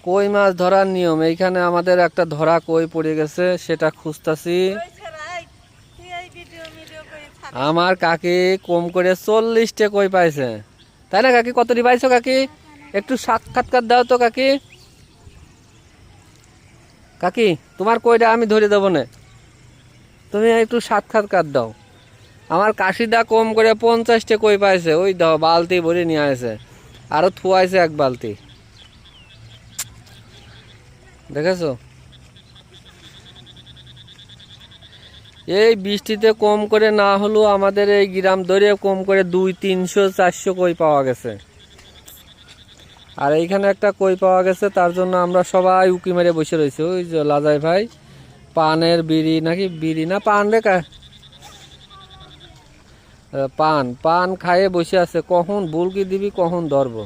কই মাছ ধরার নিয়ম, এইখানে আমাদের একটা ধরা কই পড়ে গেছে, সেটা খুঁজতাছি। আমার কাকি কম করে 40টা কই পাইছে, তাই না কাকি? কতটি পাইছো কাকি? একটু সাক্ষাৎকার দাও তো কাকি। কাকি তোমার কইটা আমি ধরে দেবো না, তুমি একটু সাক্ষাৎকার দাও। আমার কাশিদা কম করে 50টা কই পাইছে, ওই দাও বালতি ভরে নিয়ে আসে, আরো থুয়াইছে এক বালতি, দেখেছো? এই বৃষ্টিতে কম করে না হলেও আমাদের এই গ্রাম ধরে কম করে 200-300-400 কই পাওয়া গেছে। আর এইখানে একটা কই পাওয়া গেছে, তার জন্য আমরা সবাই উকি মেরে বসে রয়েছি। ওই যে লাজাই ভাই পানের বিড়ি, নাকি বিড়ি না পান রে, পান পান খাইয়ে বসে আছে, কখন বুলকি দিবি কখন ধরবো।